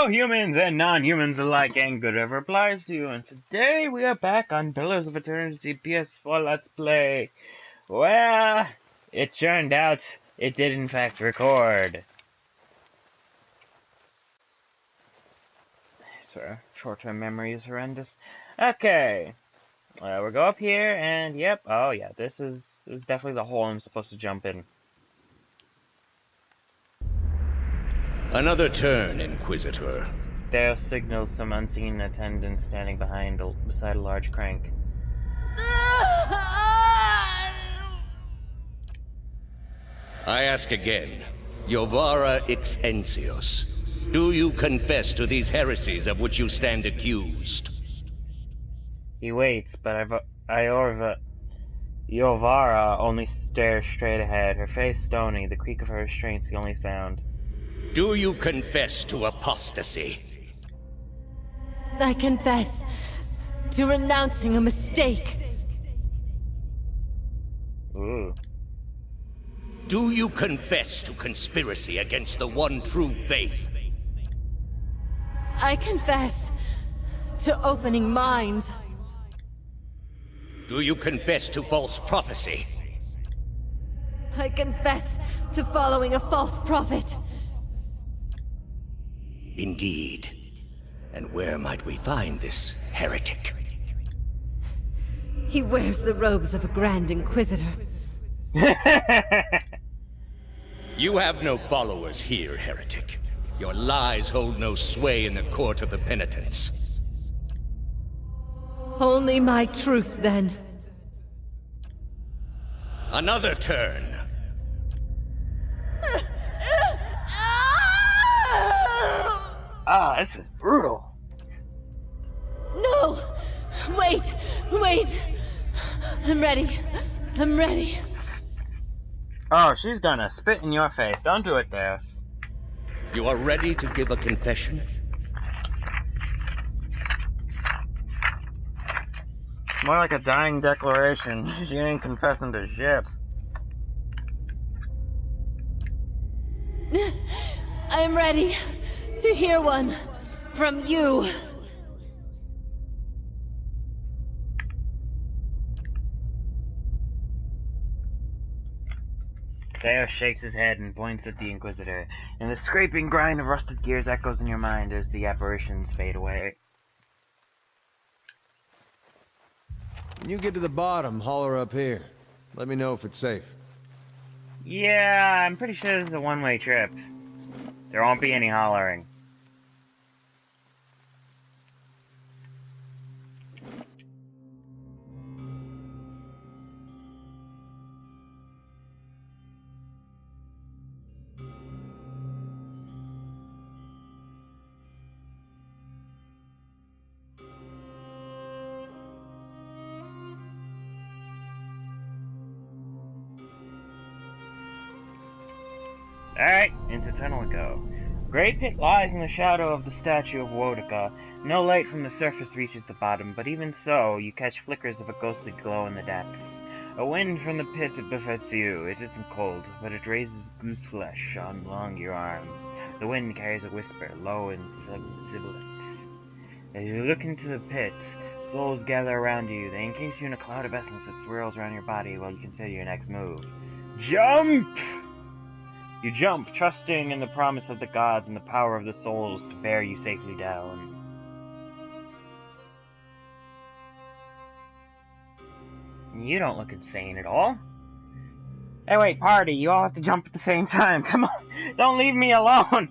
Hello, humans and non-humans alike, and good ever applies to you. And today we are back on Pillars of Eternity PS4 Let's Play. Well, it turned out it did in fact record. I swear, short-term memory is horrendous. Okay, we'll go up here, and yep, oh yeah, this is definitely the hole I'm supposed to jump in. Another turn, Inquisitor. Dale signals some unseen attendant standing beside a large crank. I ask again, Jovara Ixensios, do you confess to these heresies of which you stand accused? He waits, but Jovara only stares straight ahead, her face stony, the creak of her restraints the only sound. Do you confess to apostasy? I confess to renouncing a mistake. Ooh. Do you confess to conspiracy against the one true faith? I confess to opening minds. Do you confess to false prophecy? I confess to following a false prophet. Indeed. And where might we find this heretic? He wears the robes of a Grand Inquisitor. You have no followers here, heretic. Your lies hold no sway in the court of the penitents. Only my truth, then. Another turn. Ah, this is brutal. No! Wait! Wait! I'm ready. I'm ready. Oh, she's gonna spit in your face. Don't do it, Deus. You are ready to give a confession? More like a dying declaration. She ain't confessing to shit. I'm ready to hear one from you. Deus shakes his head and points at the Inquisitor, and the scraping grind of rusted gears echoes in your mind as the apparitions fade away. When you get to the bottom, holler up here. Let me know if it's safe. Yeah, I'm pretty sure this is a one-way trip. There won't be any hollering. Alright, into tunnel we go. Great Pit lies in the shadow of the statue of Wodika. No light from the surface reaches the bottom, but even so, you catch flickers of a ghostly glow in the depths. A wind from the pit befits you. It isn't cold, but it raises goose flesh along your arms. The wind carries a whisper, low and sibilant. As you look into the pit, souls gather around you. They encase you in a cloud of essence that swirls around your body while you consider your next move. Jump! You jump, trusting in the promise of the gods and the power of the souls to bear you safely down. You don't look insane at all. Hey wait, party, you all have to jump at the same time. Come on, don't leave me alone.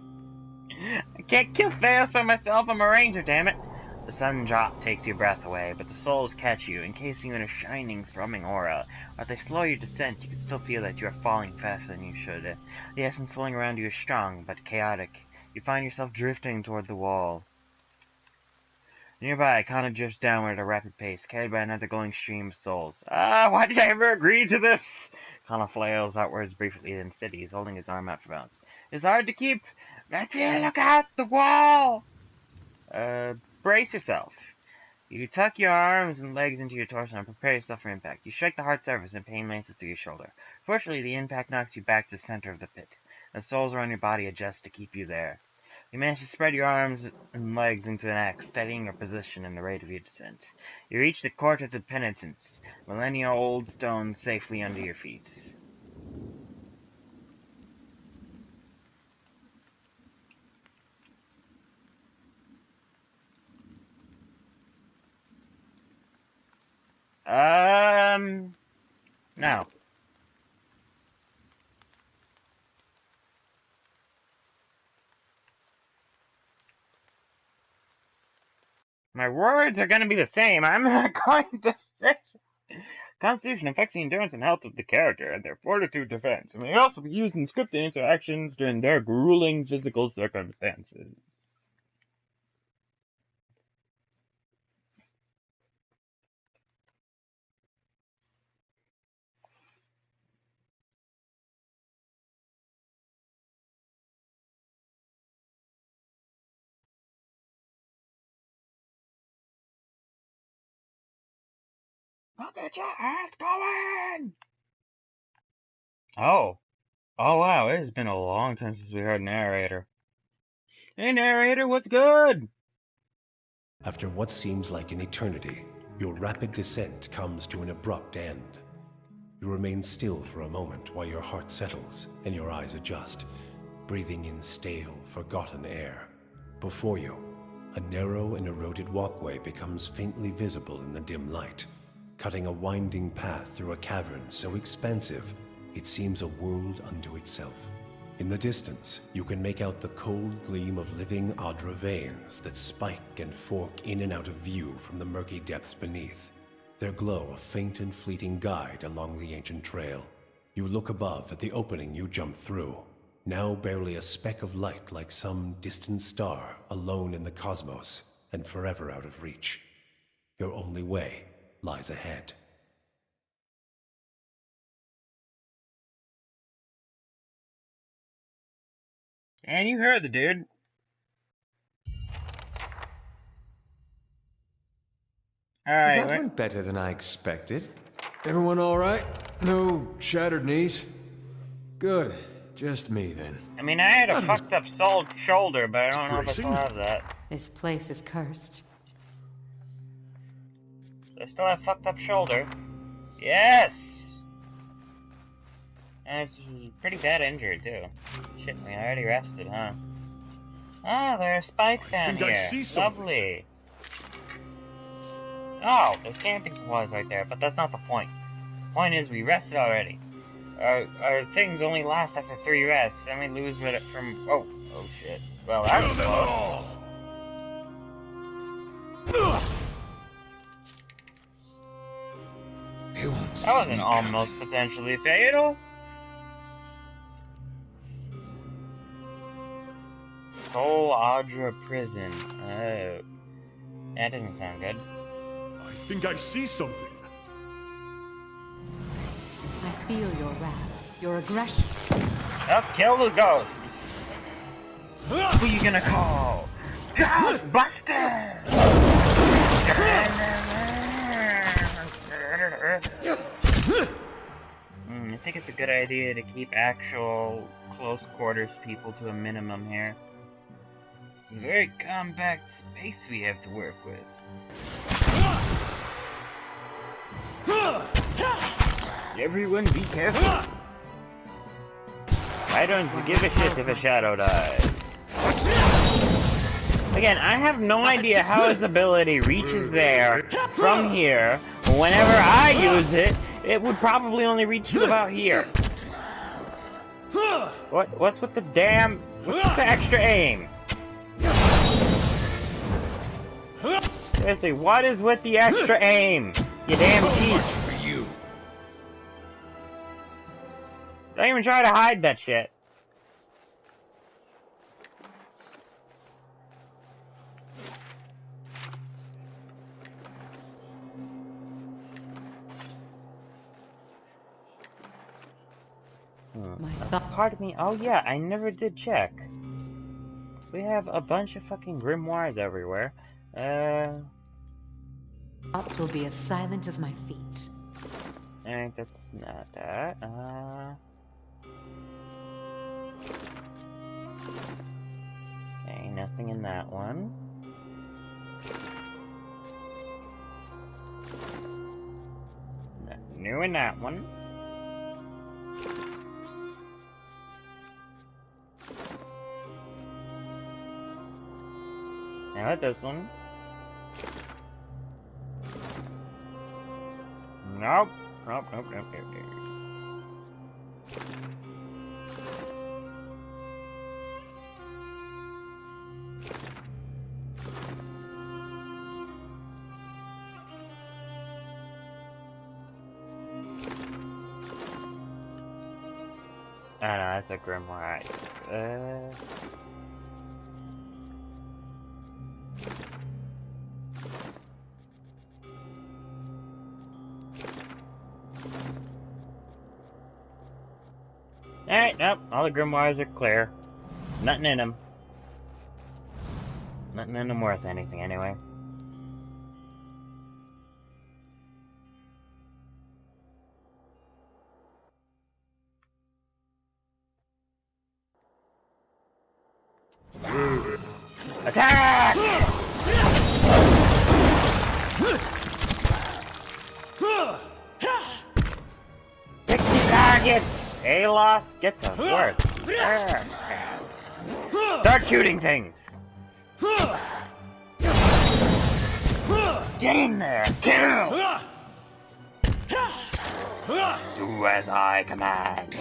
I can't kill Theos by myself, I'm a ranger, damn it. The sudden drop takes your breath away, but the souls catch you, encasing you in a shining, thrumming aura. As they slow your descent, you can still feel that you are falling faster than you should. The essence flowing around you is strong, but chaotic. You find yourself drifting toward the wall. Nearby, Kana drifts downward at a rapid pace, carried by another glowing stream of souls. Ah, why did I ever agree to this? Kana flails outwards briefly, then steadies, holding his arm out for balance. It's hard to keep. Mattia, look out! The wall! Brace yourself. You tuck your arms and legs into your torso and prepare yourself for impact. You strike the hard surface and pain lances through your shoulder. Fortunately, the impact knocks you back to the center of the pit. The souls around your body adjust to keep you there. You manage to spread your arms and legs into an X, steadying your position and the rate of your descent. You reach the Court of the Penitents, millennia-old stones safely under your feet. No. My words are gonna be the same. I'm not going to fix it. Constitution affects the endurance and health of the character and their fortitude defense, and may also be used in scripted interactions during their grueling physical circumstances. Look at your ass going! Oh. Oh wow, it has been a long time since we heard narrator. Hey narrator, what's good? After what seems like an eternity, your rapid descent comes to an abrupt end. You remain still for a moment while your heart settles and your eyes adjust, breathing in stale, forgotten air. Before you, a narrow and eroded walkway becomes faintly visible in the dim light, cutting a winding path through a cavern so expansive it seems a world unto itself. In the distance, you can make out the cold gleam of living Adra veins that spike and fork in and out of view from the murky depths beneath. Their glow a faint and fleeting guide along the ancient trail. You look above at the opening you jumped through, now barely a speck of light like some distant star alone in the cosmos and forever out of reach. Your only way lies ahead. And you heard the dude. Alright, That went better than I expected. Everyone all right? No shattered knees? Good. Just me, then. I mean, I had a fucked up shoulder, but I don't know if I still have that. This place is cursed. I still have fucked up shoulder. Yes! And it's pretty bad injured, too. Shit, we already rested, huh? Ah, there are spikes down here. Lovely. Oh, there's camping supplies right there, but that's not the point. The point is, we rested already. Our things only last after 3 rests, and we lose it from... Oh shit. Well, that was close. That wasn't almost potentially fatal. Soul Adra Prison. Oh. That doesn't sound good. I think I see something. I feel your wrath, your aggression. Oh, kill the ghosts. Who are you gonna call? Ghostbusters! I think it's a good idea to keep actual close quarters people to a minimum here. It's a very compact space we have to work with. Everyone be careful. I don't give a shit if a shadow dies. Again, I have no idea how his ability reaches there from here. Whenever I use it, it would probably only reach to about here. What's with the damn... What's with the extra aim? Seriously, what is with the extra aim? You damn cheat. Don't even try to hide that shit. Pardon me. Oh yeah, I never did check. We have a bunch of fucking grimoires everywhere. Thoughts will be as silent as my feet. Alright, that's not that. Okay, in that one. New in that one. Now this one. Nope. Nope, nope, nope, nope, nope. Oh no, that's a grimoire. Alright, nope, all the grimoires are clear. Nothing in them. Nothing in them worth anything, anyway. Attack! 60 targets! Alos gets a work. Start shooting things! Get in there! Kill! Do as I command.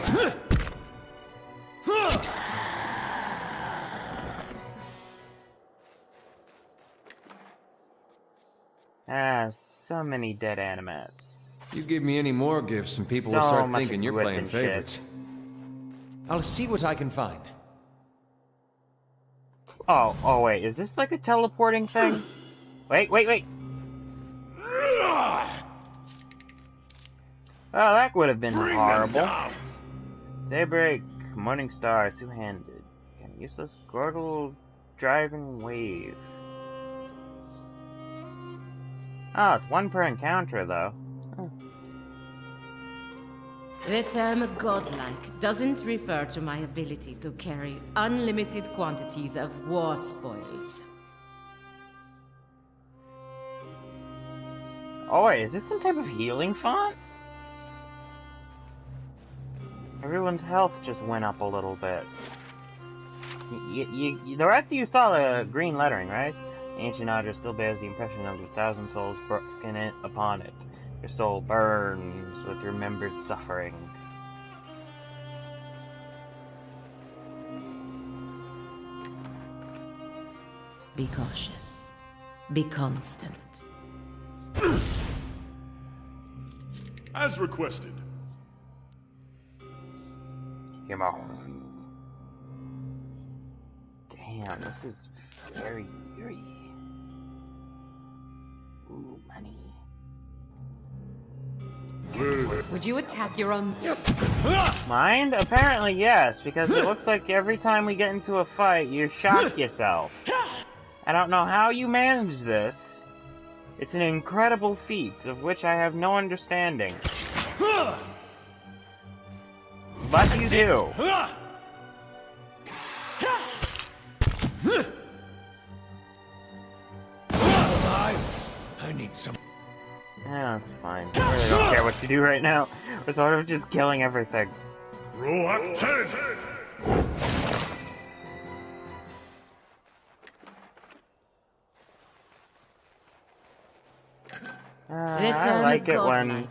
Ah, so many dead animats. You give me any more gifts and people will So start much thinking you're playing equipment shit. favorites. I'll see what I can find. Oh, wait, is this like a teleporting thing? Wait. Oh, that would have been horrible. Daybreak, Morning Star, two-handed. Useless Gordle driving wave. Oh, it's one per encounter, though. The term godlike doesn't refer to my ability to carry unlimited quantities of war spoils. Oh wait, is this some type of healing font? Everyone's health just went up a little bit. The rest of you saw the green lettering, right? Ancient Audra still bears the impression of 1,000 souls broken upon it. Your soul burns with remembered suffering. Be cautious. Be constant. As requested. Come on. Damn, this is very eerie. Ooh, money. Would you attack your own... Mind? Apparently yes, because it looks like every time we get into a fight, you shock yourself. I don't know how you manage this. It's an incredible feat, of which I have no understanding. But you do. I need some. Yeah, that's fine. I really don't care what you do right now. We're sort of just killing everything. Roll up 10! I like it when,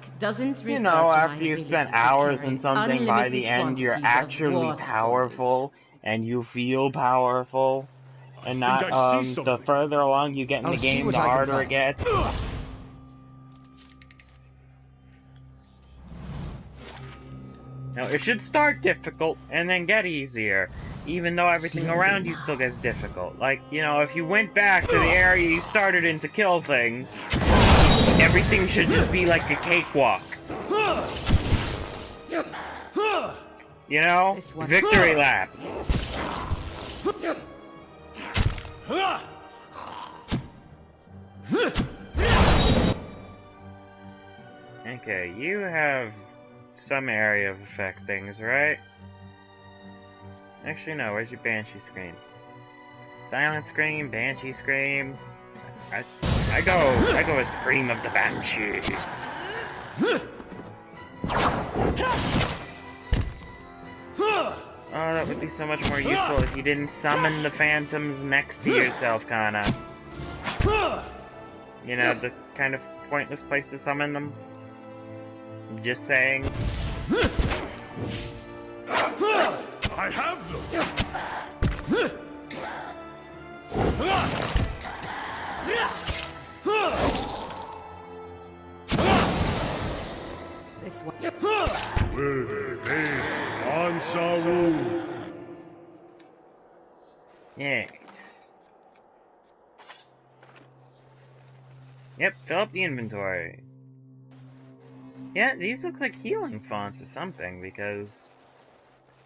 you know, after you've spent hours in something, by the end you're actually powerful, and you feel powerful, and not, the further along you get in the game, the harder it gets. Now, it should start difficult, and then get easier, even though everything around you still gets difficult. Like, you know, if you went back to the area you started in to kill things, everything should just be like a cakewalk. You know? Victory lap. Okay, you have some area of effect things, right? Actually, no. Where's your Banshee screen? Silent scream, banshee scream. I go a scream of the banshee. Oh, that would be so much more useful if you didn't summon the phantoms next to yourself, kinda. You know, the kind of pointless place to summon them. Just saying. I have them! This one. Ansaru! Yeah. Yep, fill up the inventory. Yeah, these look like healing fonts or something, because...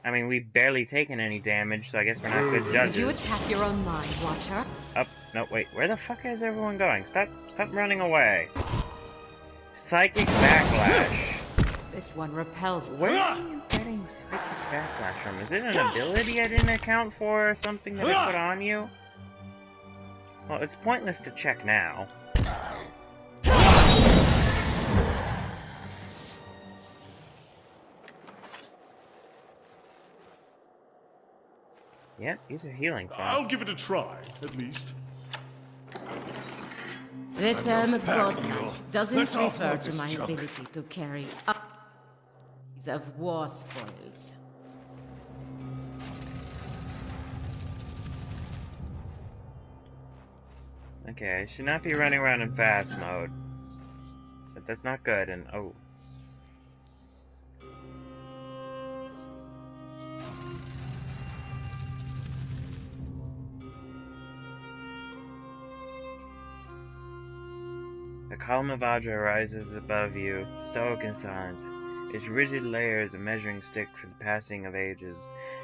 I mean, we've barely taken any damage, so I guess we're not good judges. Would you attack your own mind, Watcher? Up. No, wait. Where the fuck is everyone going? Stop running away. Psychic Backlash. This one repels. Where are you getting Psychic Backlash from? Is it an ability I didn't account for, or something that I put on you? Well, it's pointless to check now. Yep, these are healing fonts. I'll give it a try, at least. The term godlike doesn't Let's refer offload to this my junk. ability to carry of war spoils. Okay, I should not be running around in fast mode. But that's not good, and oh. A column of Vajra rises above you, stoic and silent. Its rigid layer is a measuring stick for the passing of ages.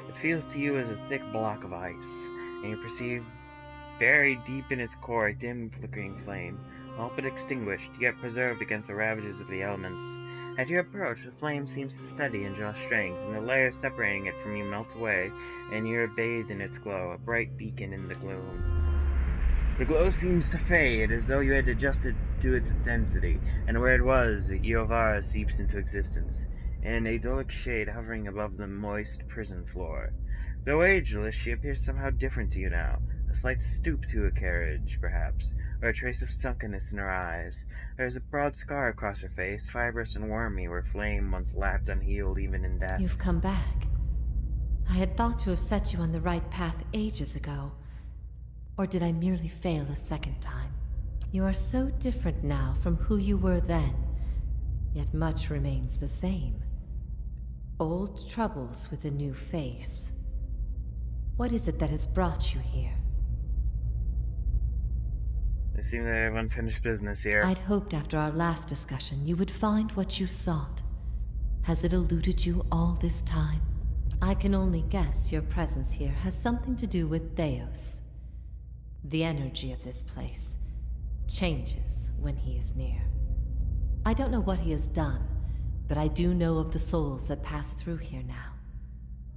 It feels to you as a thick block of ice, and you perceive buried deep in its core a dim flickering flame, all but extinguished, yet preserved against the ravages of the elements. At your approach, the flame seems to steady and draw strength, and the layer separating it from you melts away, and you are bathed in its glow, a bright beacon in the gloom. The glow seems to fade, as though you had adjusted to its intensity, and where it was, Iovara seeps into existence, in an idyllic shade hovering above the moist prison floor. Though ageless, she appears somehow different to you now, a slight stoop to her carriage, perhaps, or a trace of sunkenness in her eyes. There is a broad scar across her face, fibrous and wormy, where flame once lapped unhealed even in death. You've come back. I had thought to have set you on the right path ages ago. Or did I merely fail a second time? You are so different now from who you were then, yet much remains the same. Old troubles with a new face. What is it that has brought you here? It seems that I have unfinished business here. I'd hoped after our last discussion you would find what you sought. Has it eluded you all this time? I can only guess your presence here has something to do with Theos. The energy of this place changes when he is near. I don't know what he has done, but I do know of the souls that pass through here now.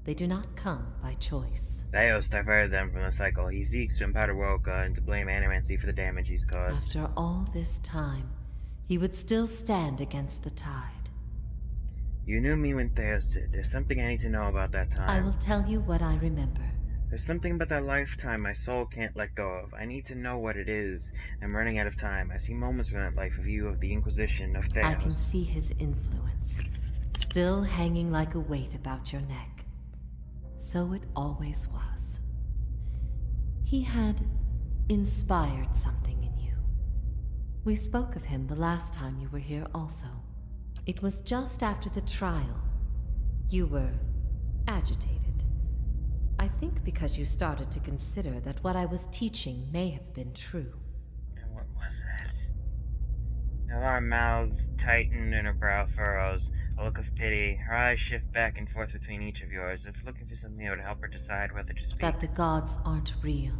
They do not come by choice. Theos diverted them from the cycle. He seeks to empower Woka and to blame Animancy for the damage he's caused. After all this time, he would still stand against the tide. You knew me when Theos did. There's something I need to know about that time. I will tell you what I remember. There's something about that lifetime my soul can't let go of. I need to know what it is. I'm running out of time. I see moments from that life of you, of the Inquisition, of Theos. I can see his influence, still hanging like a weight about your neck. So it always was. He had inspired something in you. We spoke of him the last time you were here also. It was just after the trial. You were agitated. I think because you started to consider that what I was teaching may have been true. And what was that? Now our mouths tighten and her brow furrows. A look of pity. Her eyes shift back and forth between each of yours, as if looking for something that would help her decide whether to speak. That the gods aren't real.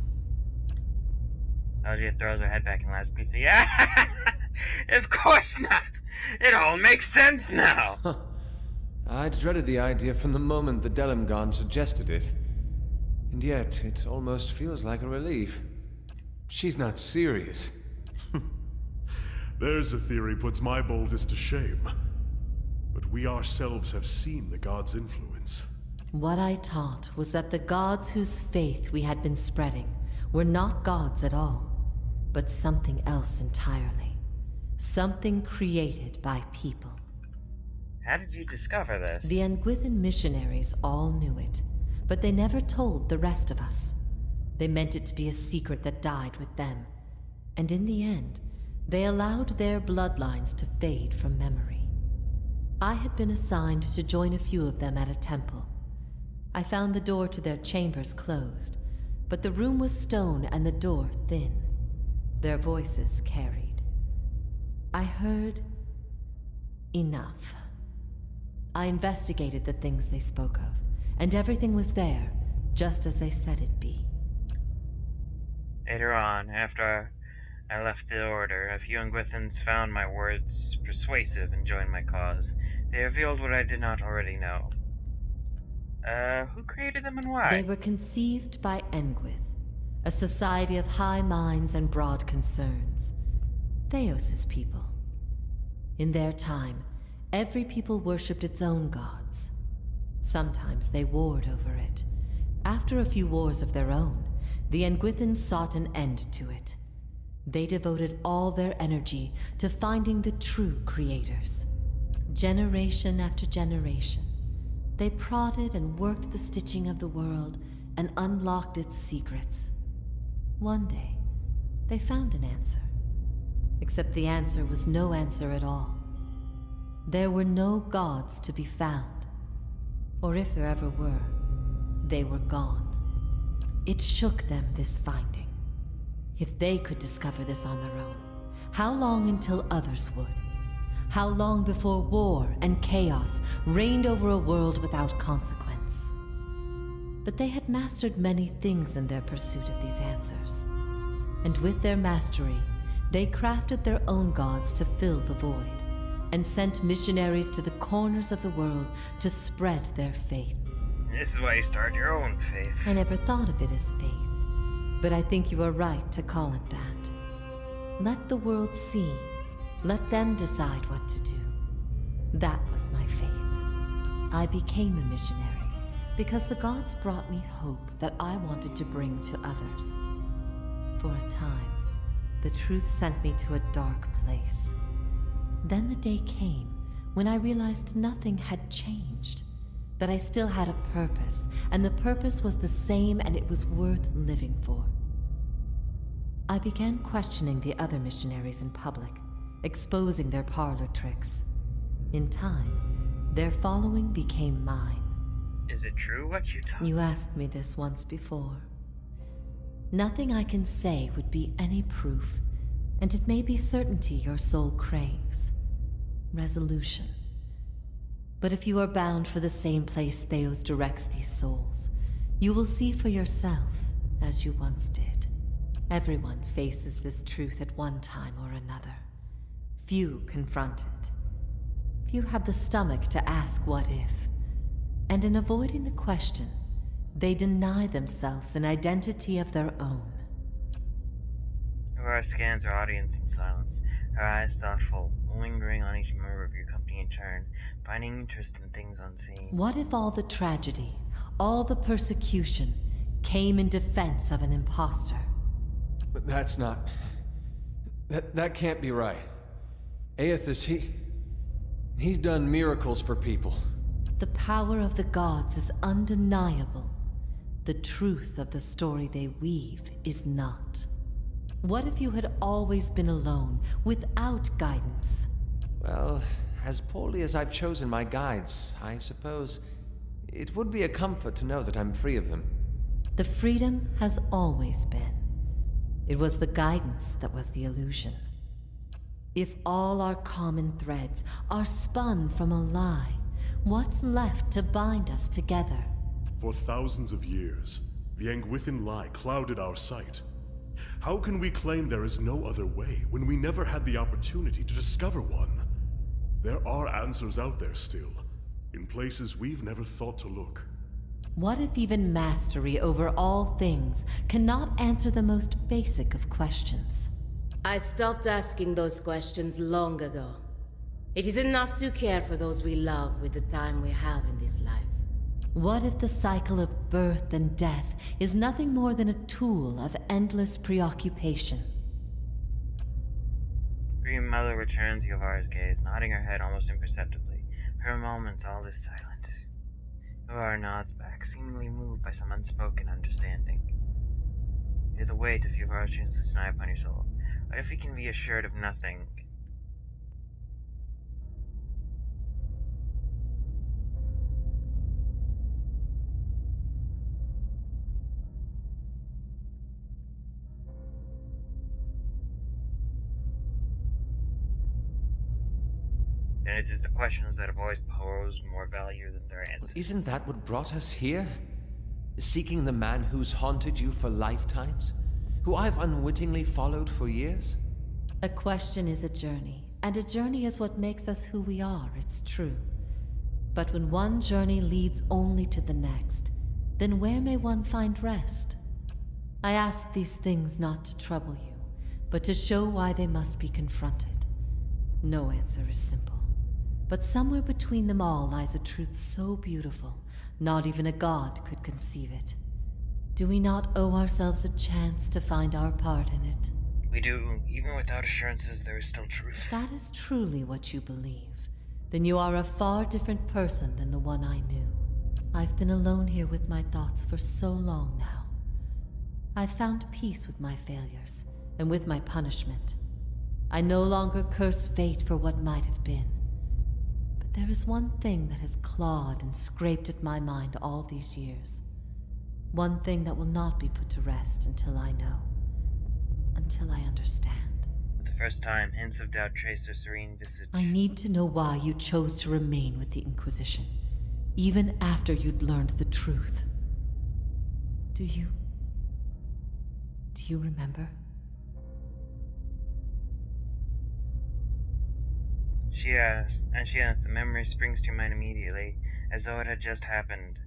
Algia throws her head back and laughs briefly. Yeah, of course not. It all makes sense now. I dreaded the idea from the moment the Delimgon suggested it. And yet, it almost feels like a relief. She's not serious. There's a theory puts my boldest to shame. But we ourselves have seen the gods' influence. What I taught was that the gods whose faith we had been spreading were not gods at all, but something else entirely. Something created by people. How did you discover this? The Anguithan missionaries all knew it, but they never told the rest of us. They meant it to be a secret that died with them. And in the end, they allowed their bloodlines to fade from memory. I had been assigned to join a few of them at a temple. I found the door to their chambers closed, but the room was stone and the door thin. Their voices carried. I heard enough. I investigated the things they spoke of, and everything was there, just as they said it'd be. Later on, after I left the Order, a few Anguithans found my words persuasive and joined my cause. They revealed what I did not already know. Who created them and why? They were conceived by Engwith, a society of high minds and broad concerns. Theos's people. In their time, every people worshipped its own gods. Sometimes they warred over it. After a few wars of their own, the Anguithans sought an end to it. They devoted all their energy to finding the true creators. Generation after generation, they prodded and worked the stitching of the world and unlocked its secrets. One day, they found an answer. Except the answer was no answer at all. There were no gods to be found. Or if there ever were, they were gone. It shook them, this finding. If they could discover this on their own, how long until others would? How long before war and chaos reigned over a world without consequence? But they had mastered many things in their pursuit of these answers. And with their mastery, they crafted their own gods to fill the void, and sent missionaries to the corners of the world to spread their faith. This is why you started your own faith. I never thought of it as faith, but I think you are right to call it that. Let the world see. Let them decide what to do. That was my faith. I became a missionary because the gods brought me hope that I wanted to bring to others. For a time, the truth sent me to a dark place. Then the day came when I realized nothing had changed, that I still had a purpose, and the purpose was the same and it was worth living for. I began questioning the other missionaries in public, exposing their parlor tricks. In time, their following became mine. Is it true what you taught? You asked me this once before. Nothing I can say would be any proof, and it may be certainty your soul craves. Resolution. But if you are bound for the same place Theos directs these souls, you will see for yourself, as you once did. Everyone faces this truth at one time or another. Few confront it. Few have the stomach to ask what if. And in avoiding the question, they deny themselves an identity of their own. Aurora scans her audience in silence, her eyes thoughtful, lingering on each member of your company in turn, finding interest in things unseen. What if all the tragedy, all the persecution, came in defense of an imposter? But that's not... That can't be right. Aethys, he's done miracles for people. The power of the gods is undeniable. The truth of the story they weave is not. What if you had always been alone, without guidance? Well, as poorly as I've chosen my guides, I suppose it would be a comfort to know that I'm free of them. The freedom has always been. It was the guidance that was the illusion. If all our common threads are spun from a lie, what's left to bind us together? For thousands of years, the Anguithan lie clouded our sight. How can we claim there is no other way when we never had the opportunity to discover one? There are answers out there still, in places we've never thought to look. What if even mastery over all things cannot answer the most basic of questions? I stopped asking those questions long ago. It is enough to care for those we love with the time we have in this life. What if the cycle of birth and death is nothing more than a tool of endless preoccupation? Green Mother returns Yovara's gaze, nodding her head almost imperceptibly. For a moment, all is silent. Yovara nods back, seemingly moved by some unspoken understanding. You hear the weight of Yovara's translucent eye upon your soul. What if we can be assured of nothing? And it is the questions that have always posed more value than their answers. Isn't that what brought us here? Seeking the man who's haunted you for lifetimes? Who I've unwittingly followed for years? A question is a journey, and a journey is what makes us who we are, it's true. But when one journey leads only to the next, then where may one find rest? I ask these things not to trouble you, but to show why they must be confronted. No answer is simple. But somewhere between them all lies a truth so beautiful, not even a god could conceive it. Do we not owe ourselves a chance to find our part in it? We do. Even without assurances, there is still truth. If that is truly what you believe, then you are a far different person than the one I knew. I've been alone here with my thoughts for so long now. I've found peace with my failures, and with my punishment. I no longer curse fate for what might have been. There is one thing that has clawed and scraped at my mind all these years. One thing that will not be put to rest until I know. Until I understand. For the first time, hints of doubt trace her serene visage. I need to know why you chose to remain with the Inquisition, even after you'd learned the truth. Do you remember? She asks, the memory springs to your mind immediately, as though it had just happened.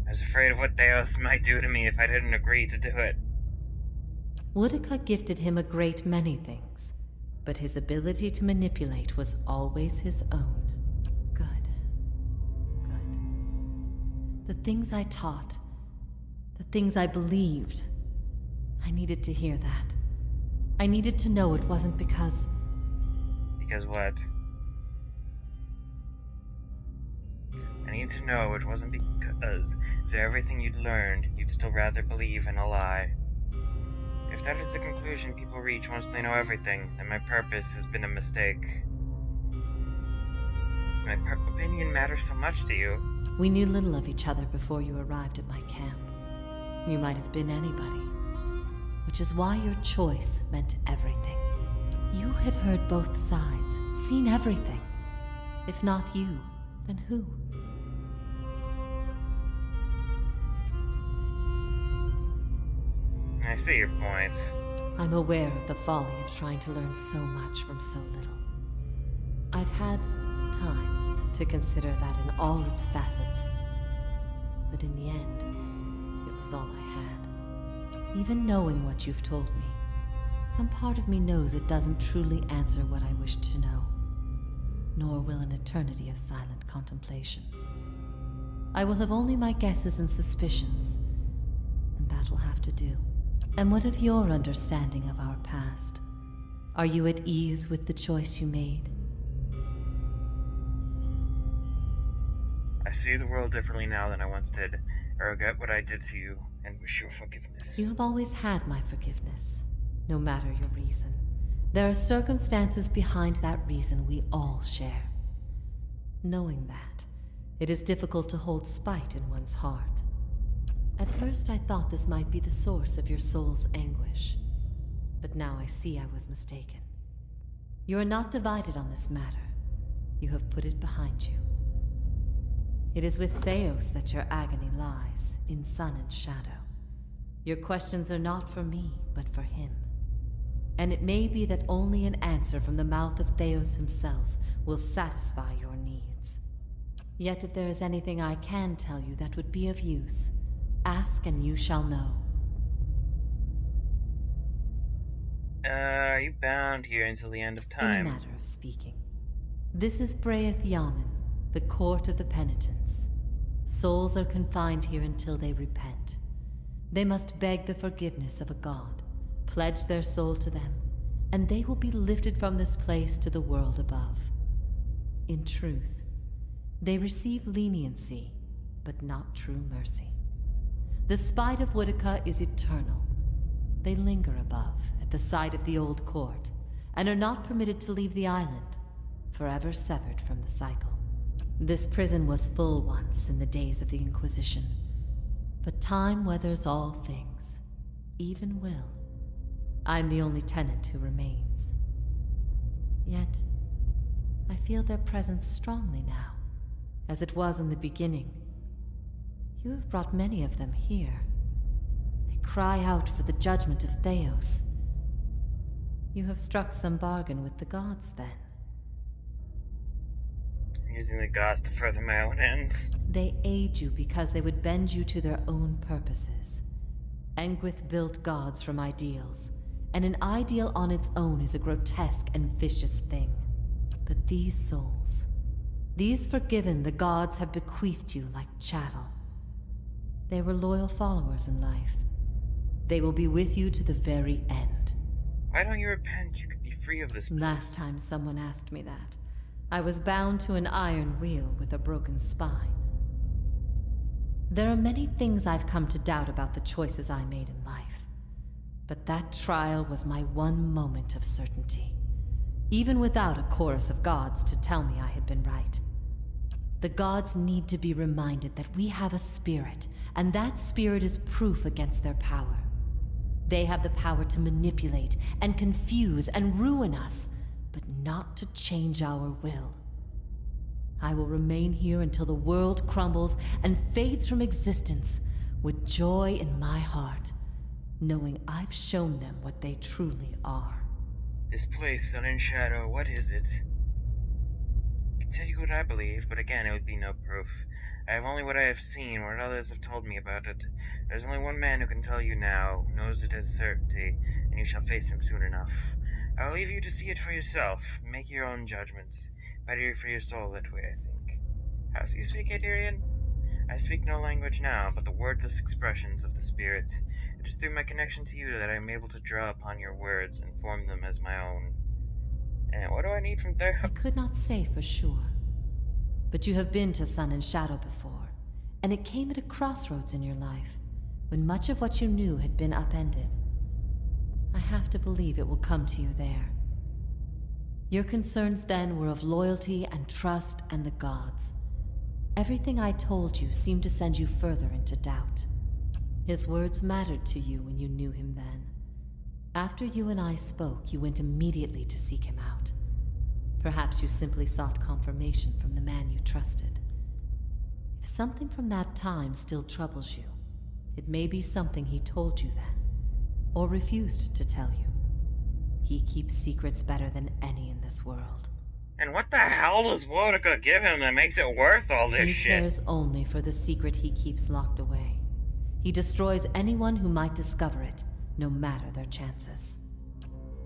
I was afraid of what Theos might do to me if I didn't agree to do it. Woudica gifted him a great many things, but his ability to manipulate was always his own. Good. Good. The things I taught, the things I believed, I needed to hear that. I needed to know it wasn't because... Because what? I need to know it wasn't because after everything you'd learned, you'd still rather believe in a lie. If that is the conclusion people reach once they know everything, then my purpose has been a mistake. My opinion matters so much to you. We knew little of each other before you arrived at my camp. You might have been anybody. Which is why your choice meant everything. You had heard both sides, seen everything. If not you, then who? I see your point. I'm aware of the folly of trying to learn so much from so little. I've had time to consider that in all its facets. But in the end, it was all I had. Even knowing what you've told me, some part of me knows it doesn't truly answer what I wished to know, nor will an eternity of silent contemplation. I will have only my guesses and suspicions, and that will have to do. And what of your understanding of our past? Are you at ease with the choice you made? I see the world differently now than I once did. I regret what I did to you, and wish your forgiveness. You have always had my forgiveness, no matter your reason. There are circumstances behind that reason we all share. Knowing that, it is difficult to hold spite in one's heart. At first I thought this might be the source of your soul's anguish, but now I see I was mistaken. You are not divided on this matter. You have put it behind you. It is with Theos that your agony lies, in sun and shadow. Your questions are not for me, but for him. And it may be that only an answer from the mouth of Theos himself will satisfy your needs. Yet if there is anything I can tell you that would be of use, ask and you shall know. Are you bound here until the end of In a time? matter of speaking. This is Braeth Yamen, the court of the penitents. Souls are confined here until they repent. They must beg the forgiveness of a god, pledge their soul to them, and they will be lifted from this place to the world above. In truth, they receive leniency, but not true mercy. The spite of Woodica is eternal. They linger above, at the site of the old court, and are not permitted to leave the island, forever severed from the cycle. This prison was full once in the days of the Inquisition, but time weathers all things, even will. I'm the only tenant who remains. Yet, I feel their presence strongly now, as it was in the beginning. You have brought many of them here. They cry out for the judgment of Theos. You have struck some bargain with the gods, then. Using the gods to further my own ends. They aid you because they would bend you to their own purposes. Engwith built gods from ideals, and an ideal on its own is a grotesque and vicious thing. But these souls, these forgiven the gods have bequeathed you like chattel. They were loyal followers in life. They will be with you to the very end. Why don't you repent? You could be free of this place. Last time someone asked me that, I was bound to an iron wheel with a broken spine. There are many things I've come to doubt about the choices I made in life. But that trial was my one moment of certainty. Even without a chorus of gods to tell me I had been right. The gods need to be reminded that we have a spirit, and that spirit is proof against their power. They have the power to manipulate and confuse and ruin us, but not to change our will. I will remain here until the world crumbles and fades from existence, with joy in my heart, knowing I've shown them what they truly are. This place, Sun and Shadow, what is it? I can tell you what I believe, but again, it would be no proof. I have only what I have seen, what others have told me about it. There's only one man who can tell you now, who knows it as certainty, and you shall face him soon enough. I will leave you to see it for yourself, make your own judgments. Better for your soul that way, I think. How do you speak, Adirian? I speak no language now, but the wordless expressions of the spirit. It is through my connection to you that I am able to draw upon your words and form them as my own. And what do I need from there? I could not say for sure. But you have been to Sun and Shadow before, and it came at a crossroads in your life, when much of what you knew had been upended. I have to believe it will come to you there. Your concerns then were of loyalty and trust and the gods. Everything I told you seemed to send you further into doubt. His words mattered to you when you knew him then. After you and I spoke, you went immediately to seek him out. Perhaps you simply sought confirmation from the man you trusted. If something from that time still troubles you, it may be something he told you then, or refused to tell you. He keeps secrets better than any in this world. And what the hell does Woedica give him that makes it worth all this He shit? cares only for the secret he keeps locked away. He destroys anyone who might discover it, no matter their chances.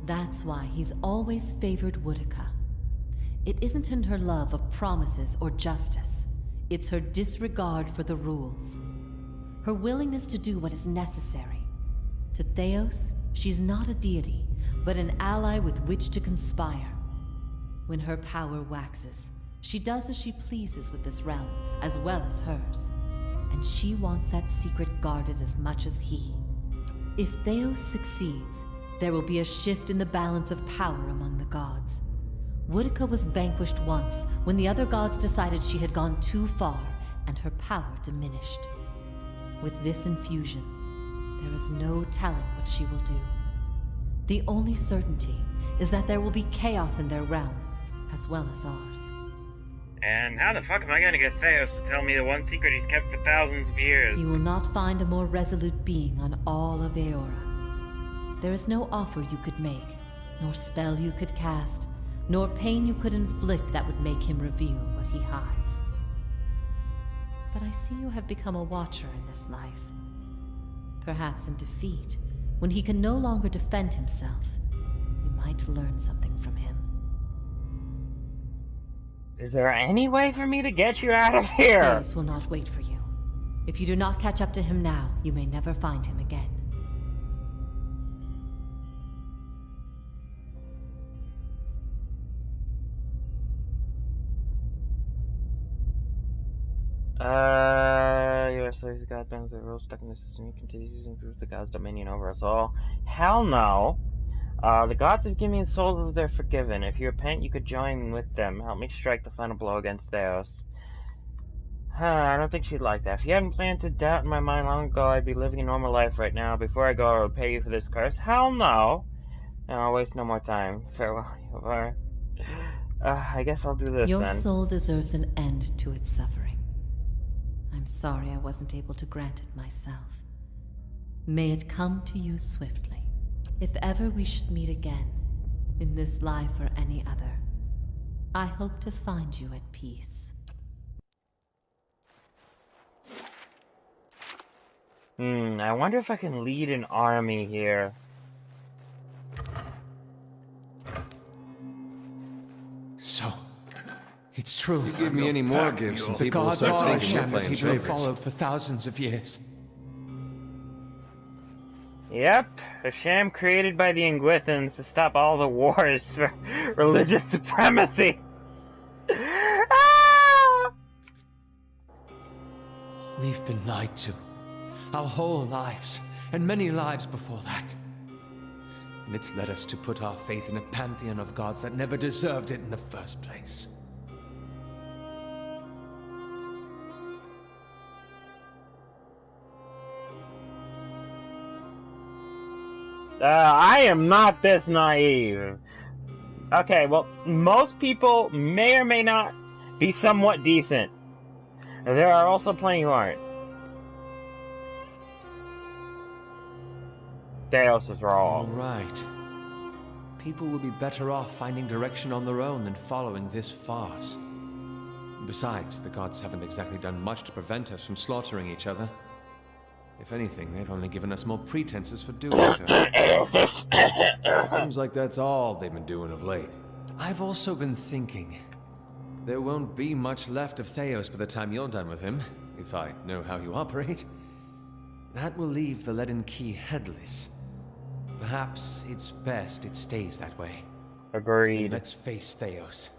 That's why he's always favored Woedica. It isn't in her love of promises or justice. It's her disregard for the rules. Her willingness to do what is necessary. To Theos, she's not a deity, but an ally with which to conspire. When her power waxes, she does as she pleases with this realm, as well as hers. And she wants that secret guarded as much as he. If Theos succeeds, there will be a shift in the balance of power among the gods. Woedica was vanquished once, when the other gods decided she had gone too far, and her power diminished. With this infusion, there is no telling what she will do. The only certainty is that there will be chaos in their realm, as well as ours. And how the fuck am I gonna get Theos to tell me the one secret he's kept for thousands of years? You will not find a more resolute being on all of Eora. There is no offer you could make, nor spell you could cast, nor pain you could inflict that would make him reveal what he hides. but I see you have become a watcher in this life. Perhaps in defeat, when he can no longer defend himself, you might learn something from him. Is there any way for me to get you out of here? Theus will not wait for you. If you do not catch up to him now, you may never find him again. Your slaves, the god bans the rules stuck in the system. You continue to improve the god's dominion over us all. Hell no. The gods have given me the souls of their forgiven. If you repent, you could join with them. Help me strike the final blow against Theos. I don't think she'd like that. If you hadn't planted doubt in my mind long ago, I'd be living a normal life right now. Before I go, I would pay you for this curse. Hell no. And I'll waste no more time. Farewell, Yovara. I guess I'll do this Your then. soul deserves an end to its suffering. I'm sorry I wasn't able to grant it myself. May it come to you swiftly. If ever we should meet again, in this life or any other, I hope to find you at peace. I wonder if I can lead an army here. So, it's true. If you give me any more gifts, The people will gods start are thinking we're shadows playing he'd been favorites. followed for thousands of years. Yep, a sham created by the Ingwithans to stop all the wars for religious supremacy. Ah! We've been lied to. Our whole lives, and many lives before that. And it's led us to put our faith in a pantheon of gods that never deserved it in the first place. I am not this naive. Okay, well, most people may or may not be somewhat decent. There are also plenty who aren't. Theos is All wrong. right. People will be better off finding direction on their own than following this farce. Besides, the gods haven't exactly done much to prevent us from slaughtering each other. If anything, they've only given us more pretenses for doing so. Seems like that's all they've been doing of late. I've also been thinking, there won't be much left of Theos by the time you're done with him, if I know how you operate. That will leave the leaden key headless. Perhaps it's best it stays that way. Agreed. Let's face Theos.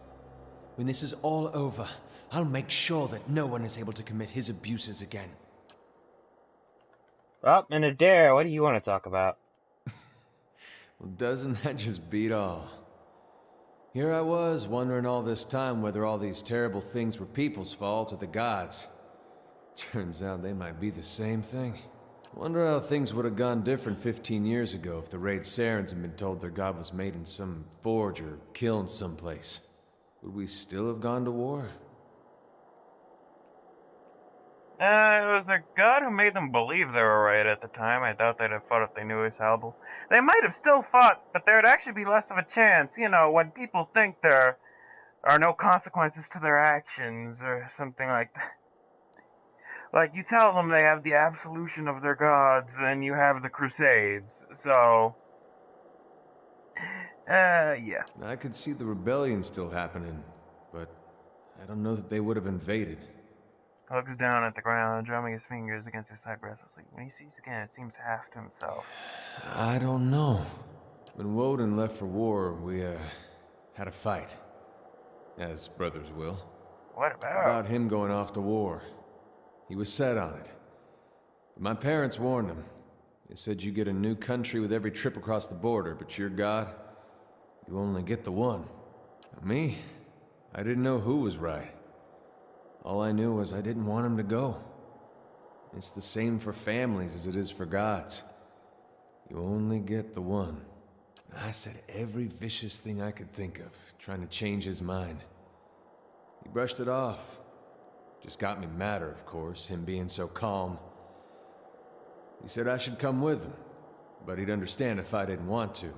When this is all over, I'll make sure that no one is able to commit his abuses again. Well, and Adair, what do you want to talk about? Well, doesn't that just beat all? Here I was, wondering all this time whether all these terrible things were people's fault or the gods. Turns out they might be the same thing. Wonder how things would have gone different 15 years ago if the Raid Sarens had been told their god was made in some forge or kiln someplace. Would we still have gone to war? It was their god who made them believe they were right at the time. I doubt they'd have fought if they knew his Hellpit. They might have still fought, but there'd actually be less of a chance. You know, when people think there are no consequences to their actions, or something like that. Like, you tell them they have the absolution of their gods, and you have the Crusades, so... yeah. I could see the rebellion still happening, but I don't know that they would have invaded. Looks down at the ground, drumming his fingers against his side restlessly. When he sees again, it seems half to himself. I don't know. When Woden left for war, we, had a fight. As brothers will. What about? About him going off to war. He was set on it. But my parents warned him. They said you get a new country with every trip across the border, but your god, you only get the one. Me? I didn't know who was right. All I knew was I didn't want him to go. It's the same for families as it is for gods. You only get the one. I said every vicious thing I could think of, trying to change his mind. He brushed it off. Just got me madder, of course, him being so calm. He said I should come with him, but he'd understand if I didn't want to.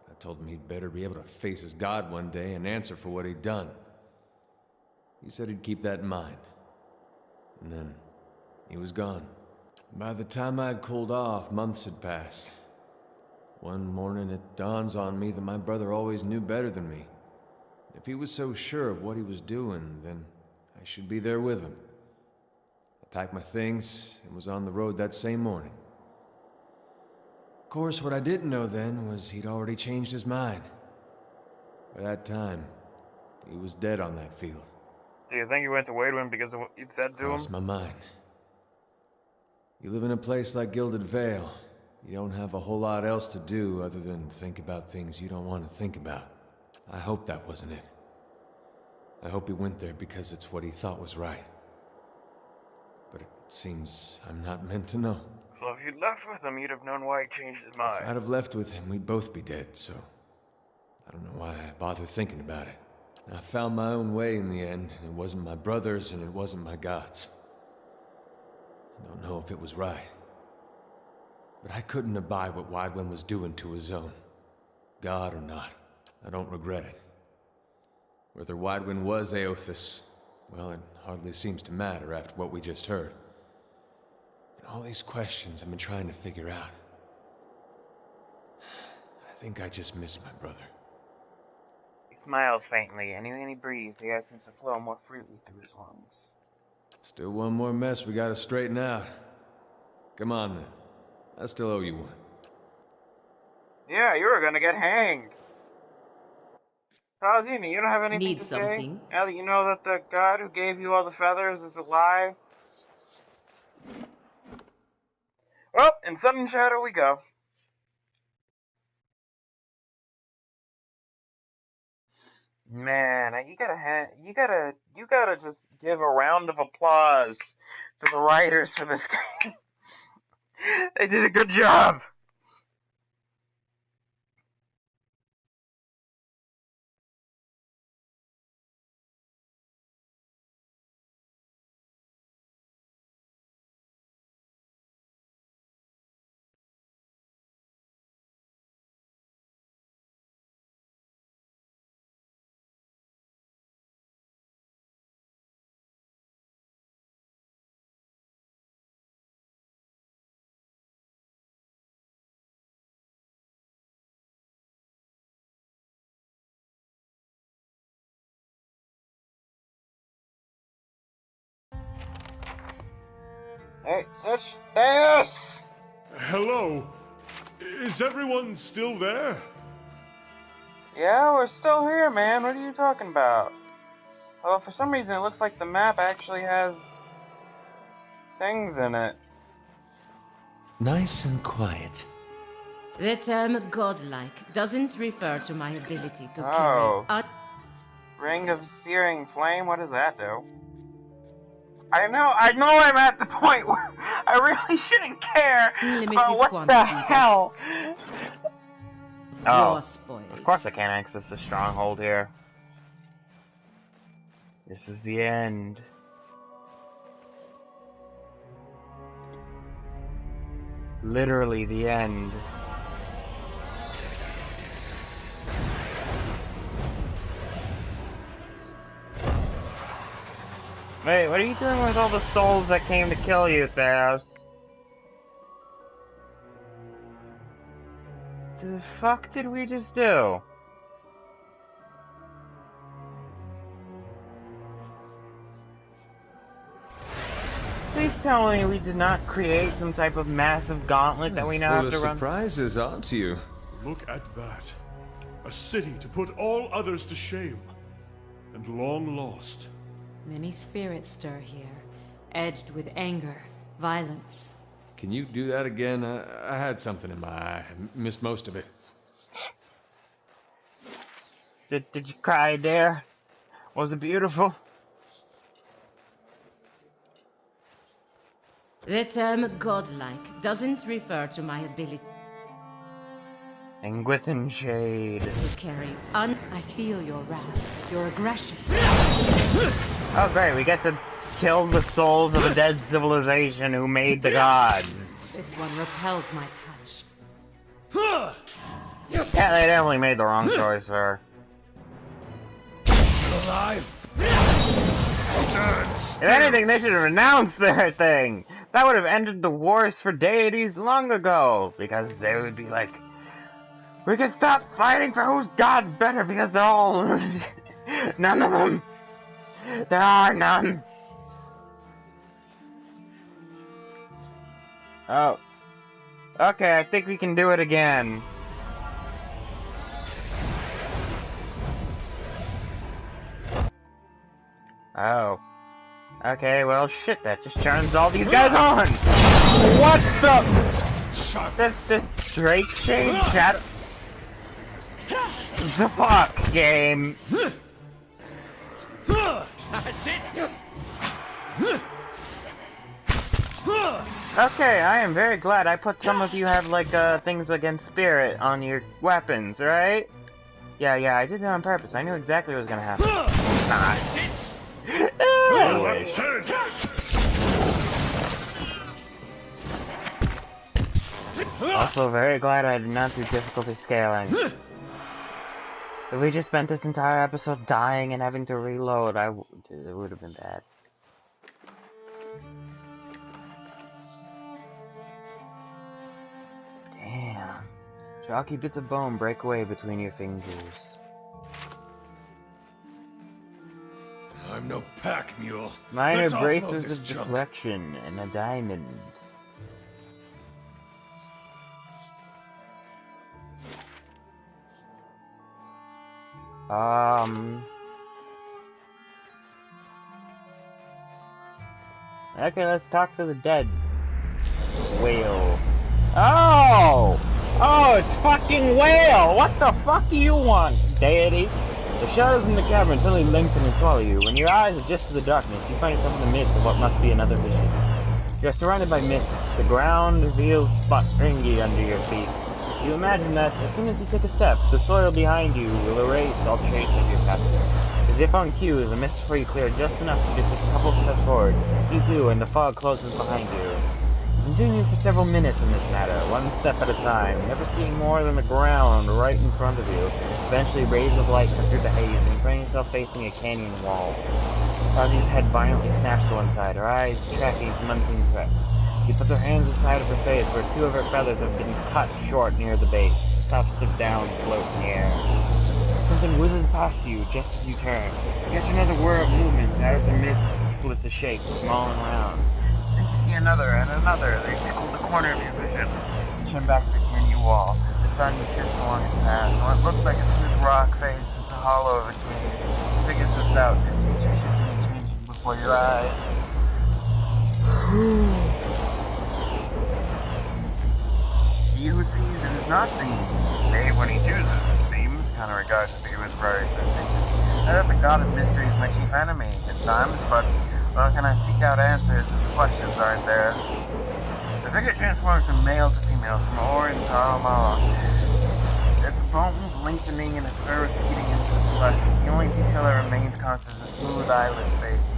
I told him he'd better be able to face his god one day and answer for what he'd done. He said he'd keep that in mind. And then he was gone. By the time I'd cooled off, months had passed. One morning it dawns on me that my brother always knew better than me. If he was so sure of what he was doing, then I should be there with him. I packed my things and was on the road that same morning. Of course, what I didn't know then was he'd already changed his mind. By that time, he was dead on that field. Do you think he went to Wadewind because of what you said to him? Crossed my mind. You live in a place like Gilded Vale. You don't have a whole lot else to do other than think about things you don't want to think about. I hope that wasn't it. I hope he went there because it's what he thought was right. But it seems I'm not meant to know. So if you'd left with him, you'd have known why he changed his mind. If I'd have left with him, we'd both be dead, so I don't know why I bother thinking about it. I found my own way in the end, and it wasn't my brother's and it wasn't my God's. I don't know if it was right. But I couldn't abide what Waidwen was doing to his own. God or not, I don't regret it. Whether Waidwen was Aothis, well, it hardly seems to matter after what we just heard. And all these questions I've been trying to figure out. I think I just miss my brother. He smiles faintly, and when he breathes, the air seems to flow more freely through his lungs. Still one more mess we gotta straighten out. Come on, then. I still owe you one. Yeah, you were gonna get hanged. Palazini, you don't have anything Need to something? say? Now that you know that the god who gave you all the feathers is alive? Well, in sun and shadow we go. Man, you gotta just give a round of applause to the writers for this game. They did a good job. Hey, Such Theos! Hello? Is everyone still there? Yeah, we're still here, man. What are you talking about? Well, for some reason, it looks like the map actually has things in it. Nice and quiet. The term godlike doesn't refer to my ability to Oh. carry Ring of Searing Flame? What does that do? I know I'm at the point where I really shouldn't care about what the hell. war spoils. Of course I can't access the stronghold here. This is the end. Literally the end. Wait, what are you doing with all the souls that came to kill you, Theos? The fuck did we just do? Please tell me we did not create some type of massive gauntlet that we now have to run. Surprises, aren't you? Look at that. A city to put all others to shame. And long lost. Many spirits stir here, edged with anger, violence. Can you do that again? I had something in my eye. I missed most of it. Did you cry there? Was it beautiful? The term godlike doesn't refer to my ability Anguithin Shade. to carry I feel your wrath, your aggression. Oh great, we get to kill the souls of a dead civilization who made the gods. This one repels my touch. Yeah, they definitely made the wrong choice, sir. Alive? anything, they should have renounced their thing. That would have ended the wars for deities long ago. Because they would be like, we can stop fighting for whose god's better because they're all... none of them. There are none. Oh. Okay, I think we can do it again. Oh. Okay, well, shit, that just turns all these guys on! What the... This Drake Shade Shadow... The fuck, game? That's it! Okay, I am very glad I put some of you have, like, things against spirit on your weapons, right? Yeah, I did it on purpose. I knew exactly what was gonna happen. That's it! Also, very glad I did not do difficulty scaling. If we just spent this entire episode dying and having to reload, it would have been bad. Damn. Chalky bits of bone break away between your fingers. I'm no pack mule. Minor Let's offload braces this of junk. deflection and a diamond. Okay, let's talk to the dead. Whale. Oh! Oh, it's fucking Whale! What the fuck do you want, deity? The shadows in the cavern suddenly lengthen and swallow you. When your eyes adjust to the darkness, you find yourself in the midst of what must be another vision. You are surrounded by mists. The ground feels springy under your feet. You imagine that, as soon as you take a step, the soil behind you will erase all trace of your passage. As if on cue, the mist before you clear just enough for you to take a couple of steps forward. You do, and the fog closes behind you. You continue for several minutes in this matter, one step at a time, never seeing more than the ground right in front of you. Eventually, rays of light cut through the haze, and you find yourself facing a canyon wall. Tazi's head violently snaps to one side, her eyes tracking some unseen threat. She puts her hands inside of her face, where two of her feathers have been cut short near the base. Tufts of down float in the air. Something whizzes past you just as you turn. You catch another whir of movement. Out of the mist splits a shape, small and round. You think you see another and another. They tickle the corner of your vision. You turn back to the canyon wall. The sun shifts along its path. And what looked like a smooth rock face is the hollow of a twig. The figure slips out, its features shifting and changing before your eyes. He who sees and is not seen, save when he chooses, it seems, kind of regards the figure with prior distinction. I that the god of mystery is my chief enemy at times, but well, can I seek out answers if the questions aren't there? The figure transforms from male to female, from Orin to Aramala. Its bones lengthening and its fur receding into its flesh. The only detail that remains constant is a smooth, eyeless face.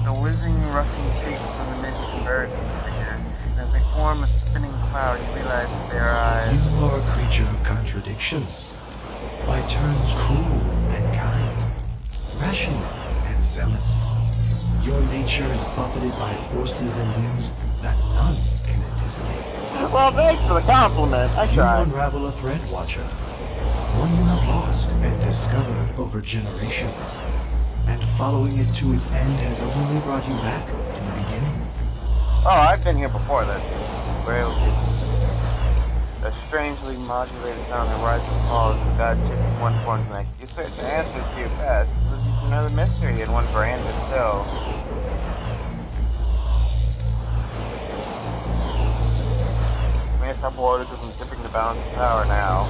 The whizzing, rushing shapes from the mist converge from the figure. As they form a spinning cloud, you realize that they are eyes. You are a creature of contradictions. By turns cruel and kind, rational and zealous. Your nature is buffeted by forces and whims that none can anticipate. Well, thanks for the compliment. I You tried. unravel a thread, Watcher. One you have lost and discovered over generations. And following it to its end has only brought you back to the beginning. Oh, I've been here before then. Where a strangely modulated sound that rises and falls as the god shifts from one form to the next. You search for answers to your past, leads you to another mystery and one grander still. May stop water from tipping the balance of power now.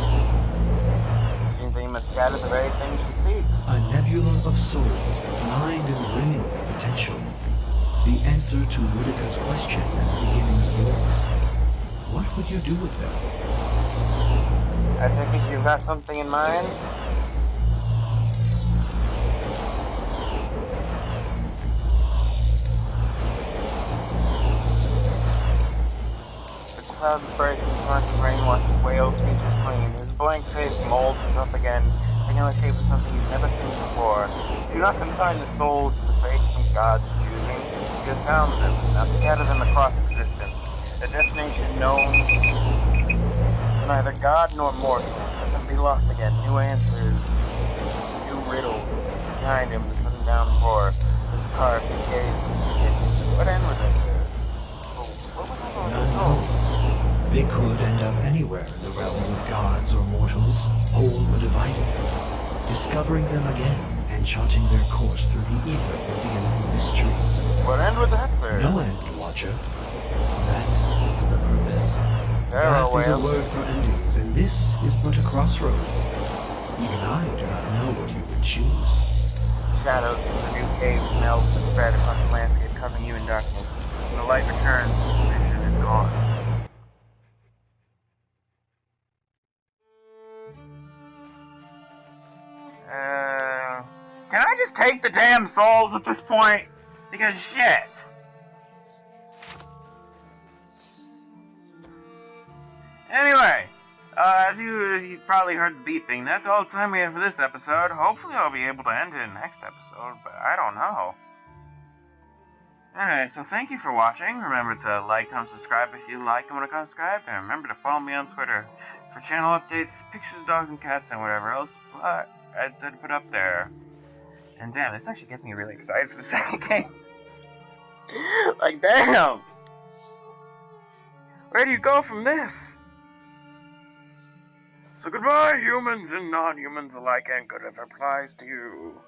Which means that you must scatter the very thing she seeks. A nebula of souls, blind and brimming with potential. The answer to Woodika's question at the beginning of yours. What would you do with them? I take it you've got something in mind? The clouds break and torrents of rain washes Whale's features clean. His blank face molds itself again, taking the shape of something you've never seen before. Do not consign the souls to the fates and God's choosing, you have found them, now scatter them across existence. A destination known to neither God nor mortal. Let them be lost again. New answers, new riddles. Behind him, the sudden downpour, this carved in caves and beacons. What end was it, sir? What was all those None knows. They could end up anywhere in the realms of gods or mortals, whole or divided. Discovering them again and charting their course through the ether will be a new mystery. What end would that, sir? No end, Watcher. That is the purpose. That is a word for endings, and this is but a crossroads. Even I do not know what you would choose. Shadows from the new caves melt and spread across the landscape, covering you in darkness. When the light returns, the vision is gone. Can I just take the damn souls at this point? Because shit. Anyway, as you probably heard the beeping, that's all the time we have for this episode. Hopefully I'll be able to end it in the next episode, but I don't know. Anyway, so thank you for watching. Remember to like, comment, subscribe if you like and want to subscribe, and remember to follow me on Twitter for channel updates, pictures, dogs, and cats, and whatever else I said to put up there. And damn, this actually gets me really excited for the second game. Like, damn! Where do you go from this? So goodbye, humans and non-humans alike, and good if it applies to you.